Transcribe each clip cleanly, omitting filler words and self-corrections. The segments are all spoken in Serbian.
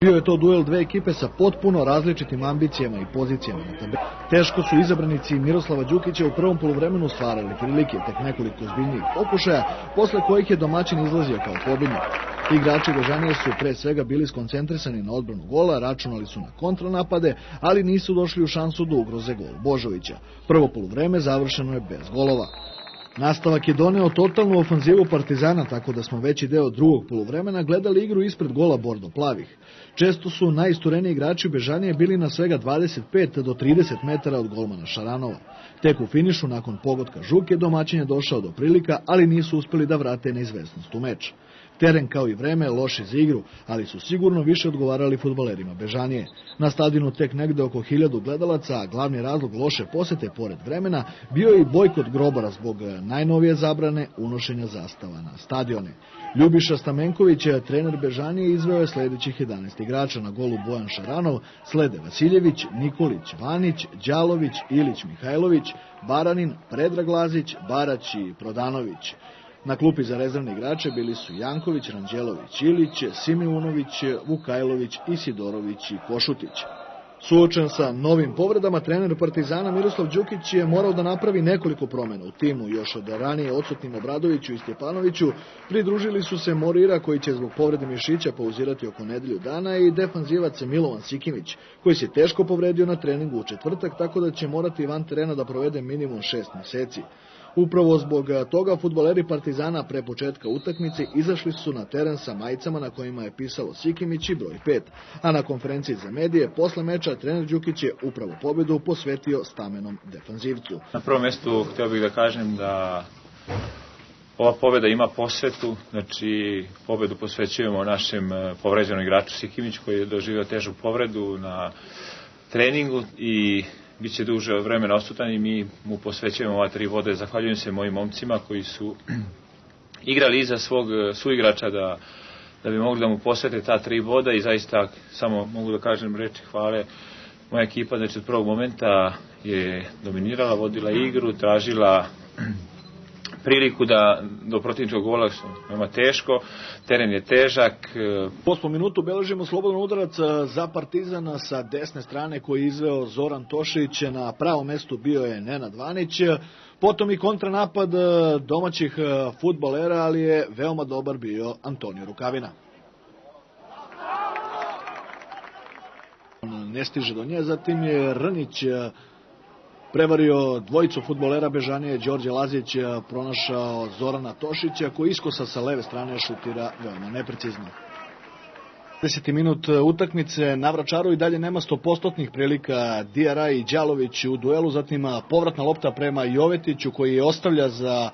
Bio je to duel dve ekipe sa potpuno različitim ambicijama i pozicijama na tabeli. Teško su izabranici Miroslava Đukića u prvom poluvremenu stvarali prilike, tek nekoliko ozbiljnijih pokušaja, posle kojih je domaćin izlazio kao pobjednik. Igrači Bežanije su pre svega bili skoncentrisani na odbranu gola, računali su na kontranapade, ali nisu došli u šansu da ugroze gol Božovića. Prvo poluvreme završeno je bez golova. Nastavak je doneo totalnu ofanzivu Partizana, tako da smo veći deo drugog poluvremena gledali igru ispred gola bordo-plavih. Često su najistureniji igrači Bežanije bili na svega 25 do 30 metara od golmana Šaranova. Tek u finišu, nakon pogotka Žuke, domaćin je došao do prilika, ali nisu uspeli da vrate neizvesnost u meč. Teren kao i vreme loši za igru, ali su sigurno više odgovarali fudbalerima Bežanije. Na stadionu tek negde oko 1000 gledalaca, a glavni razlog loše posete pored vremena bio je i bojkot grobara zbog najnovije zabrane unošenja zastava na stadione. Ljubiša Stamenković, trener Bežanije, izveo je sledećih 11 igrača. Na golu Bojan Šaranov, slede Vasiljević, Nikolić, Vanić, Đalović, Ilić Mihajlović, Baranin, Predrag Lazić, Barać i Prodanović. Na klupi za rezervne igrače bili su Janković, Ranđelović, Ilić, Simeunović, Vukajlović, Isidorović i Košutić. Suočen sa novim povredama, trener Partizana Miroslav Đukić je morao da napravi nekoliko promjena u timu. Još od ranije odsutnim Obradoviću i Stjepanoviću pridružili su se Morira, koji će zbog povrede mišića pauzirati oko nedelju dana, i defanzivac Milovan Sikimić, koji se teško povredio na treningu u četvrtak, tako da će morati van terena da provede minimum 6 meseci. Upravo zbog toga fudbaleri Partizana pre početka utakmice izašli su na teren sa majicama na kojima je pisalo Sikimić i broj 5, a na konferenciji za medije posle meča trener Đukić je upravo pobedu posvetio stamenom defanzivcu. Na prvom mjestu htio bih da kažem da ova pobjeda ima posvetu, znači pobedu posvećujemo našem povređenom igraču Sikimić, koji je doživio težu povredu na treningu i bit će duže vremena odsutan i mi mu posvećujemo ova 3 vode. Zahvaljujem se mojim momcima koji su igrali iza svog suigrača da bi mogli da mu posvete ta 3 voda i zaista samo mogu da kažem reči hvale. Moja ekipa znači od prvog momenta je dominirala, vodila igru, tražila priliku da do protivničkog gola, što nema teško, teren je težak. U 8. minutu beležimo slobodan udarac za Partizana sa desne strane koji je izveo Zoran Tošić. Na pravom mestu bio je Nenad Vanić. Potom i kontranapad domaćih fudbalera, ali je veoma dobar bio Antonio Rukavina. Ne stiže do nje, zatim je Rnić prevario dvojicu fudbalera Bežanije. Đorđe Lazić pronašao Zorana Tošića, koji iskosa sa leve strane šutira veoma neprecizno. 10. minut utakmice, na Vračaru i dalje nema 100% prilika. Diarra i Đalović u duelu, zatim povratna lopta prema Jovetiću, koji je ostavlja za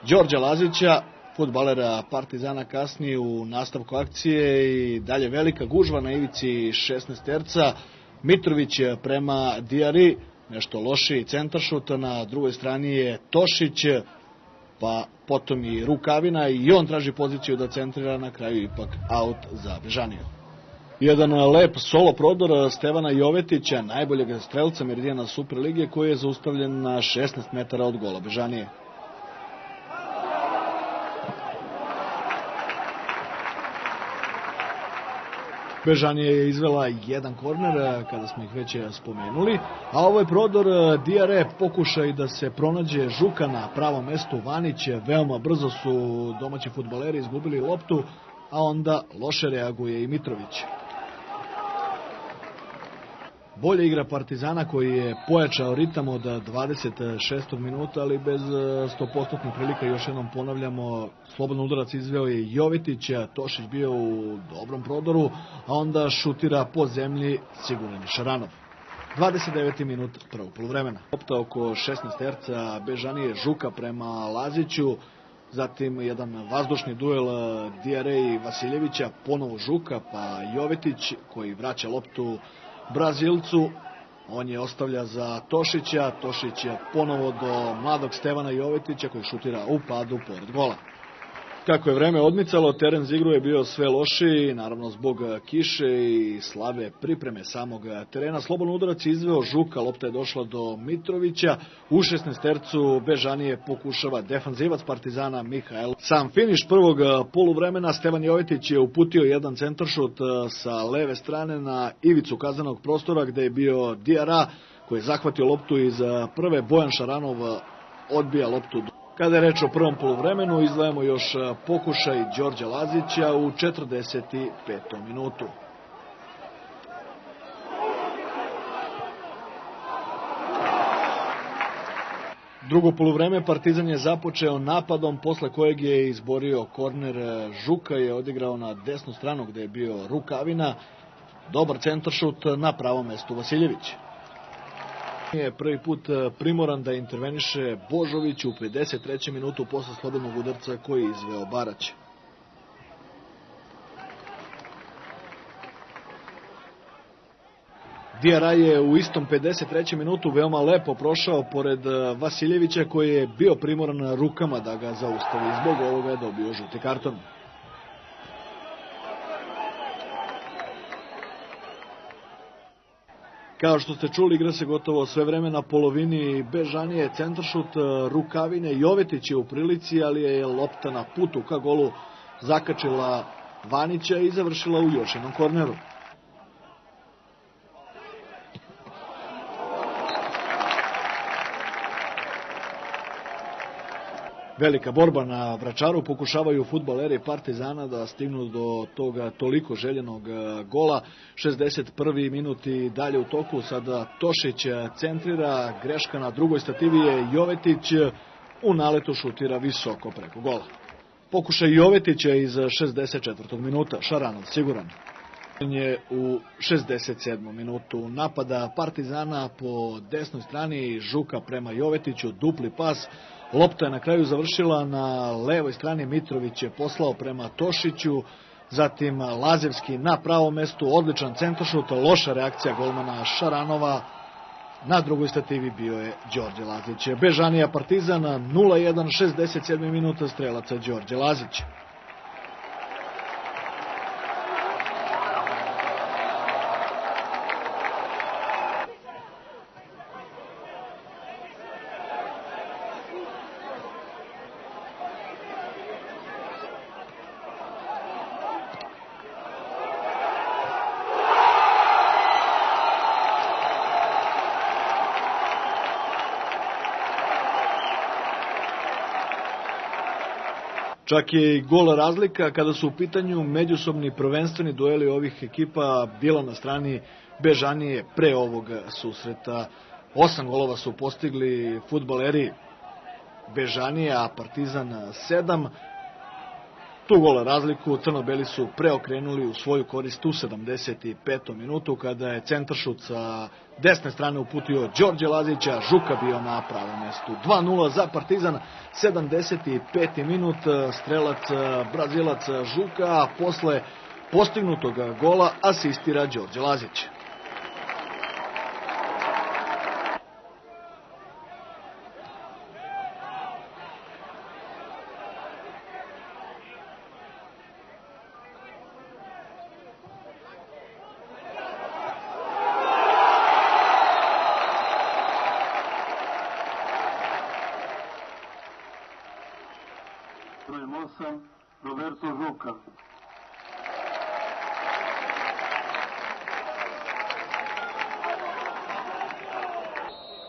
Đorđa Lazića. Fudbalera Partizana kasni u nastavku akcije i dalje velika gužva na ivici 16-terca. Mitrović prema Diarri, nešto lošiji centaršut, na drugoj strani je Tošić, pa potom i Rukavina i on traži poziciju da centrira, na kraju ipak aut za Bežaniju. Jedan lep solo prodor Stevana Jovetića, najboljeg strelca Meridijana Superlige, koji je zaustavljen na 16 metara od gola Bežanije. Bežanije je izvela jedan korner, kada smo ih već spomenuli, a ovo je prodor Diarre, pokušaj da se pronađe Žuka na pravom mestu. Vanić, veoma brzo su domaći fudbaleri izgubili loptu, a onda loše reaguje i Mitrović. Bolja igra Partizana, koji je pojačao ritam od 26. minuta, ali bez 100% prilika. Još jednom ponavljamo, slobodan udarac izveo je Jovetić, Tošić bio u dobrom prodoru, a onda šutira po zemlji siguran Šaranov. 29. minut prvog poluvremena. Lopta oko 16 terca Bežanije, Žuka prema Laziću, zatim jedan vazdušni duel Diarre i Vasiljevića, ponovo Žuka, pa Jovetić, koji vraća loptu Brazilcu, on je ostavlja za Tošića, Tošić je ponovo do mladog Stevana Jovetića, koji šutira u padu pored gola. Kako je vreme odmicalo, teren za igru je bio sve lošiji, naravno zbog kiše i slabe pripreme samog terena. Slobodan udarac je izveo Žuka, lopta je došla do Mitrovića. U 16-tercu Bežanije pokušava defanzivac Partizana Mihajl. Sam finiš prvog poluvremena, Stevan Jovetić je uputio jedan centaršut sa leve strane na ivicu kaznenog prostora gde je bio Diarra koji je zahvatio loptu iz prve. Bojan Šaranov odbija loptu. Kada je reč o prvom poluvremenu, izdvajamo još pokušaj Đorđa Lazića u 45. minutu. Drugo poluvreme Partizan je započeo napadom, posle kojeg je izborio korner. Žuka je odigrao na desnu stranu gde je bio Rukavina. Dobar centaršut na pravom mestu Vasiljević. Je prvi put primoran da interveniše Božović u 53. minutu posle slobodnog udarca koji je izveo Barać. Diarra je u istom 53. minutu veoma lepo prošao pored Vasiljevića koji je bio primoran rukama da ga zaustavi. Zbog ovoga je dobio žuti karton. Kao što ste čuli, igra se gotovo sve vreme na polovini Bežanije, centaršut Rukavine. Jovetić je u prilici, ali je lopta na putu ka golu zakačila Vanića i završila u još jednom korneru. Velika borba na Vračaru, pokušavaju fudbaleri Partizana da stignu do toga toliko željenog gola. 61. minut i dalje u toku, sada Tošić centrira, greška na drugoj stativi je Jovetić, u naletu šutira visoko preko gola. Pokušaj Jovetića iz 64. minuta, Šaranov siguran. Je u 67. minutu napada Partizana po desnoj strani, Žuka prema Jovetiću, dupli pas. Lopta je na kraju završila na levoj strani, Mitrović je poslao prema Tošiću, zatim Lazevski na pravom mestu, odličan centaršut, loša reakcija golmana Šaranova, na drugoj stativi bio je Đorđe Lazić. Bežanija Partizan 0-1, 67. minuta, strelaca Đorđe Lazić. Čak je i gol razlika kada su u pitanju međusobni prvenstveni dueli ovih ekipa bila na strani Bežanije pre ovog susreta. 8 golova su postigli fudbaleri Bežanije, a Partizan 7. Tu gola razliku crno-beli su preokrenuli u svoju korist u 75. minutu kada je centaršut sa desne strane uputio Đorđe Lazića, Žuka bio na pravom mestu. 2-0 za Partizan, 75. minut, strelac Brazilac Žuka, a posle postignutog gola asistira Đorđe Lazić. Brojem 8, Roberto Žuka.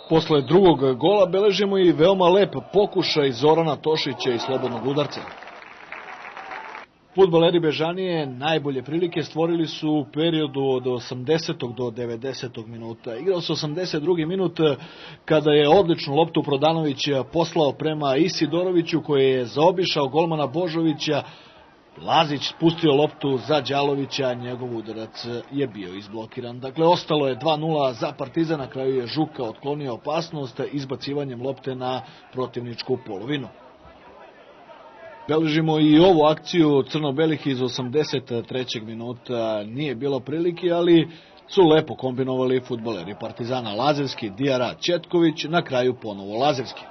Posle drugog gola beležimo i veoma lep pokušaj Zorana Tošića i slobodnog udarca. Fudbaleri Bežanije najbolje prilike stvorili su u periodu od 80. do 90. minuta. Igrao se 82. minut kada je odličnu loptu Prodanović poslao prema Isidoroviću koji je zaobišao golmana Božovića. Lazić spustio loptu za Đalovića, njegov udarac je bio izblokiran. Dakle, ostalo je 2-0 za Partizan, na kraju je Žuka otklonio opasnost izbacivanjem lopte na protivničku polovinu. Beležimo i ovu akciju crno-belih iz 83. minuta. Nije bilo prilike, ali su lepo kombinovali fudbaleri Partizana. Lazevski, Diarra, Četković, na kraju ponovo Lazevski.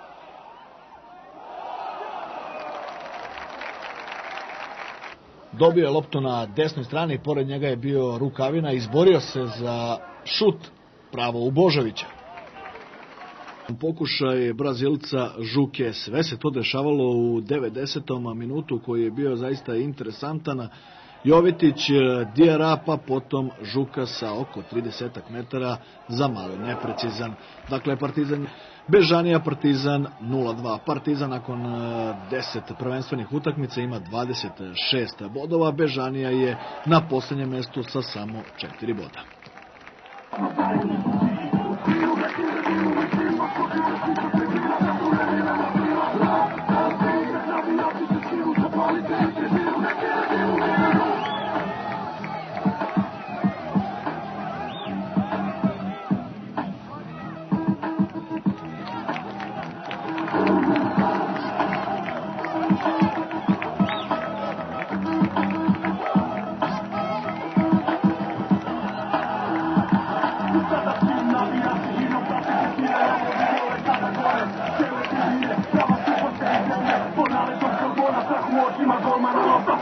Dobio je loptu na desnoj strani, pored njega je bio Rukavina, izborio se za šut pravo u Božovića. Pokušaj Brazilca Žuke, sve se to dešavalo u 90. minutu koji je bio zaista interesantan. Jovitić, Diarra, pa potom Žuka sa oko 30 metara za malo neprecizan. Dakle, Partizan Bežanija, Partizan 0-2. Partizan nakon 10 prvenstvenih utakmica ima 26 bodova. Bežanija je na posljednjem mjestu sa samo 4 boda.